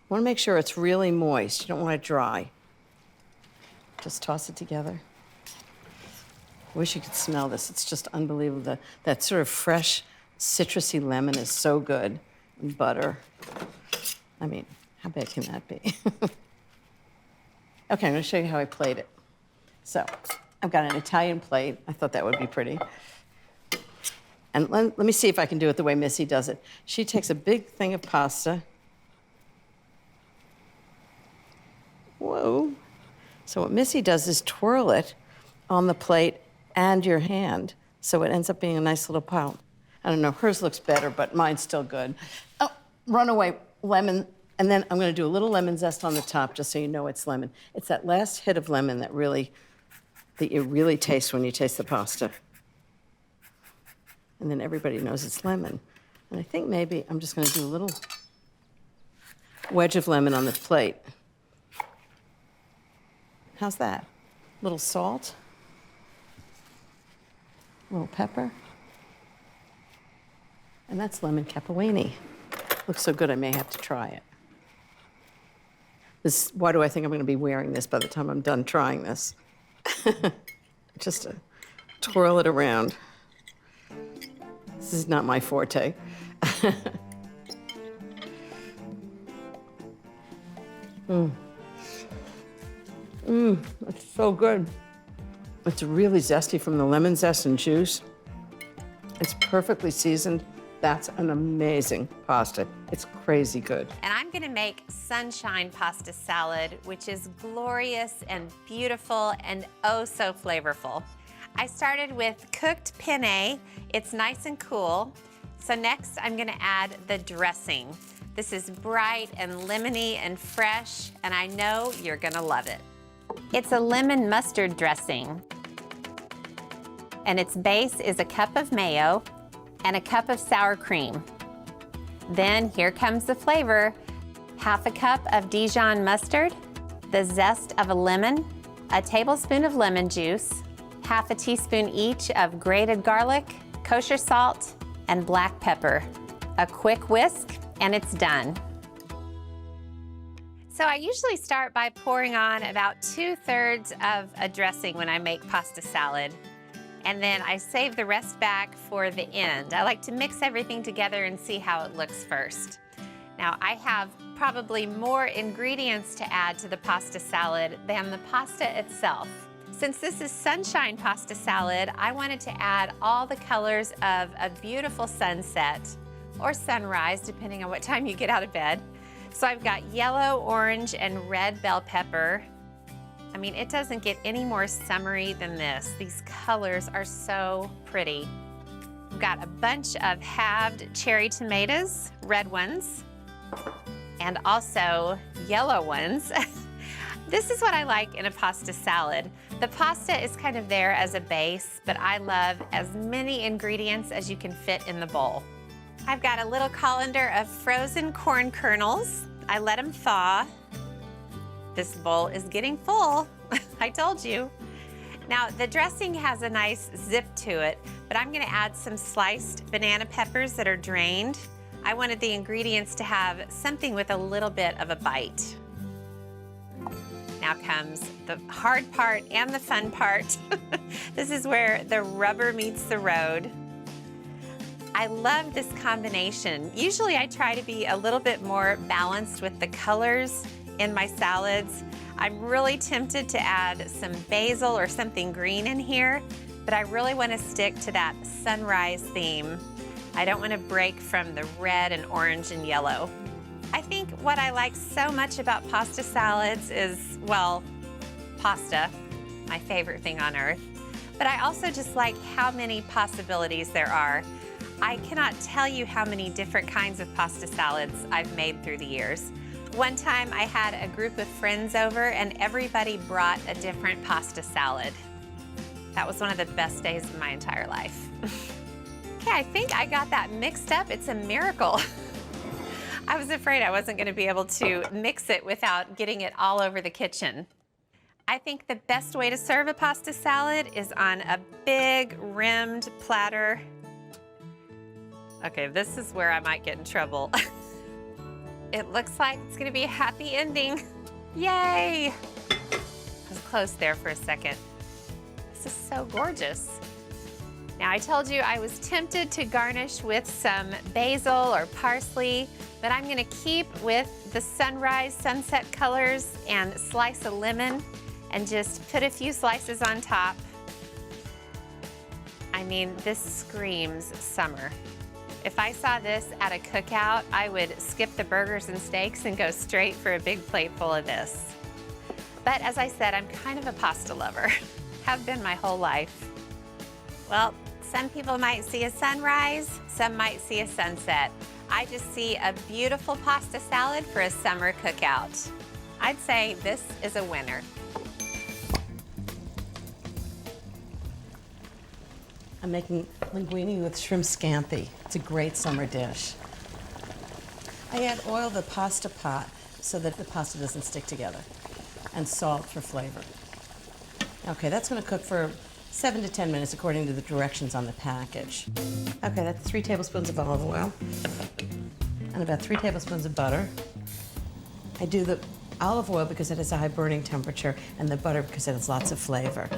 Speaker 1: want to make sure it's really moist. You don't want it dry. Just toss it together. I wish you could smell this. It's just unbelievable. That sort of fresh, citrusy lemon is so good. And butter. I mean, how bad can that be? Okay, I'm going to show you how I plate it. So I've got an Italian plate. I thought that would be pretty. And let me see if I can do it the way Missy does it. She takes a big thing of pasta. Whoa. So what Missy does is twirl it on the plate and your hand, so it ends up being a nice little pile. I don't know, hers looks better, but mine's still good. Oh, runaway lemon, and then I'm going to do a little lemon zest on the top, just so you know it's lemon. It's that last hit of lemon that you really taste when you taste the pasta. And then everybody knows it's lemon. And I think maybe I'm just going to do a little wedge of lemon on the plate. How's that? A little salt. A little pepper. And that's lemon capellini. Looks so good, I may have to try it. Why do I think I'm going to be wearing this by the time I'm done trying this? Just to twirl it around. This is not my forte. It's so good. It's really zesty from the lemon zest and juice. It's perfectly seasoned. That's an amazing pasta. It's crazy good.
Speaker 2: And I'm gonna make sunshine pasta salad, which is glorious and beautiful and oh so flavorful. I started with cooked penne. It's nice and cool. So next I'm gonna add the dressing. This is bright and lemony and fresh, and I know you're gonna love it. It's a lemon mustard dressing. And its base is a cup of mayo and a cup of sour cream. Then here comes the flavor. Half a cup of Dijon mustard, the zest of a lemon, a tablespoon of lemon juice, half a teaspoon each of grated garlic, kosher salt, and black pepper. A quick whisk, and it's done. So I usually start by pouring on about 2/3 of a dressing when I make pasta salad. And then I save the rest back for the end. I like to mix everything together and see how it looks first. Now I have probably more ingredients to add to the pasta salad than the pasta itself. Since this is sunshine pasta salad, I wanted to add all the colors of a beautiful sunset or sunrise, depending on what time you get out of bed. So I've got yellow, orange, and red bell pepper. I mean, it doesn't get any more summery than this. These colors are so pretty. We've got a bunch of halved cherry tomatoes, red ones, and also yellow ones. This is what I like in a pasta salad. The pasta is kind of there as a base, but I love as many ingredients as you can fit in the bowl. I've got a little colander of frozen corn kernels. I let them thaw. This bowl is getting full, I told you. Now, the dressing has a nice zip to it, but I'm gonna add some sliced banana peppers that are drained. I wanted the ingredients to have something with a little bit of a bite. Now comes the hard part and the fun part. This is where the rubber meets the road. I love this combination. Usually I try to be a little bit more balanced with the colors in my salads. I'm really tempted to add some basil or something green in here, but I really want to stick to that sunrise theme. I don't want to break from the red and orange and yellow. I think what I like so much about pasta salads is, well, pasta, my favorite thing on earth, but I also just like how many possibilities there are. I cannot tell you how many different kinds of pasta salads I've made through the years. One time I had a group of friends over and everybody brought a different pasta salad. That was one of the best days of my entire life. Okay, I think I got that mixed up. It's a miracle. I was afraid I wasn't gonna be able to mix it without getting it all over the kitchen. I think the best way to serve a pasta salad is on a big rimmed platter. Okay, this is where I might get in trouble. It looks like it's gonna be a happy ending. Yay! I was close there for a second. This is so gorgeous. Now, I told you I was tempted to garnish with some basil or parsley, but I'm gonna keep with the sunrise, sunset colors and slice a lemon and just put a few slices on top. I mean, this screams summer. If I saw this at a cookout, I would skip the burgers and steaks and go straight for a big plate full of this. But as I said, I'm kind of a pasta lover. Have been my whole life. Well, some people might see a sunrise, some might see a sunset. I just see a beautiful pasta salad for a summer cookout. I'd say this is a winner.
Speaker 1: I'm making linguine with shrimp scampi. It's a great summer dish. I add oil to the pasta pot so that the pasta doesn't stick together, and salt for flavor. Okay, that's gonna cook for 7 to 10 minutes according to the directions on the package. Okay, that's 3 tablespoons of olive oil and about 3 tablespoons of butter. I do the olive oil because it has a high burning temperature, and the butter because it has lots of flavor.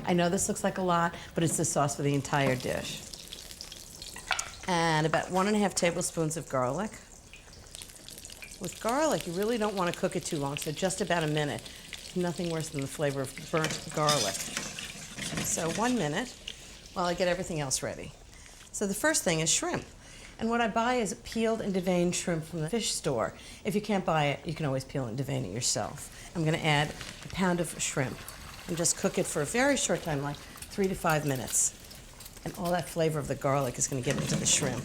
Speaker 1: I know this looks like a lot, but it's the sauce for the entire dish. And about 1.5 tablespoons of garlic. With garlic, you really don't want to cook it too long, so just about a minute. Nothing worse than the flavor of burnt garlic. So 1 minute while I get everything else ready. So the first thing is shrimp. And what I buy is peeled and deveined shrimp from the fish store. If you can't buy it, you can always peel and devein it yourself. I'm going to add a pound of shrimp and just cook it for a very short time, like 3 to 5 minutes. And all that flavor of the garlic is going to get into the shrimp.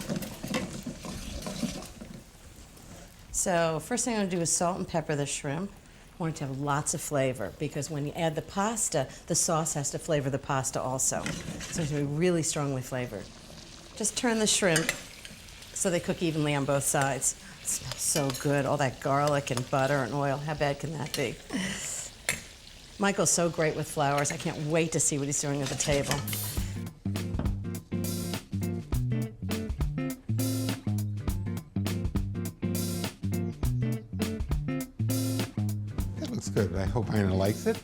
Speaker 1: So first thing I'm going to do is salt and pepper the shrimp. I want it to have lots of flavor because when you add the pasta, the sauce has to flavor the pasta also. So it's going to be really strongly flavored. Just turn the shrimp so they cook evenly on both sides. It smells so good, all that garlic and butter and oil. How bad can that be? Michael's so great with flowers. I can't wait to see what he's doing at the table.
Speaker 9: That looks good. I hope Ina likes it.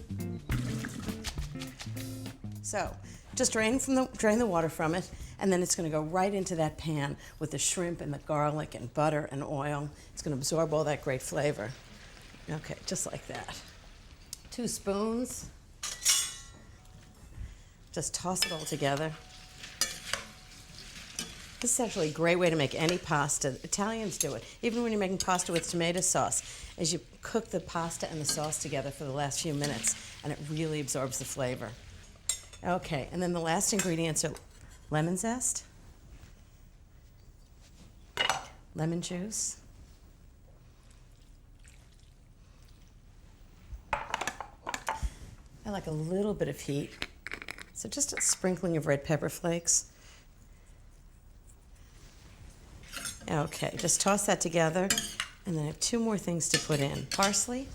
Speaker 1: So, just drain the water from it, and then it's going to go right into that pan with the shrimp and the garlic and butter and oil. It's going to absorb all that great flavor. Okay, just like that. 2 spoons. Just toss it all together. This is actually a great way to make any pasta. Italians do it. Even when you're making pasta with tomato sauce, as you cook the pasta and the sauce together for the last few minutes, and it really absorbs the flavor. Okay, and then the last ingredients are lemon zest, lemon juice, I like a little bit of heat, so just a sprinkling of red pepper flakes. Okay, just toss that together, and then I have 2 more things to put in. Parsley.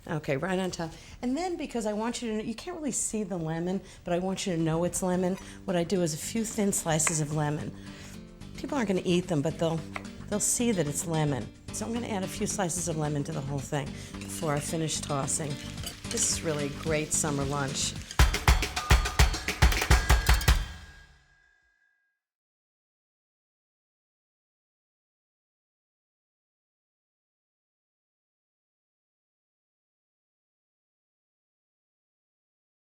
Speaker 1: Okay, right on top. And then because I want you to know, you can't really see the lemon, but I want you to know it's lemon, what I do is a few thin slices of lemon. People aren't going to eat them, but they'll see that it's lemon. So I'm going to add a few slices of lemon to the whole thing before I finish tossing. This is really a great summer lunch.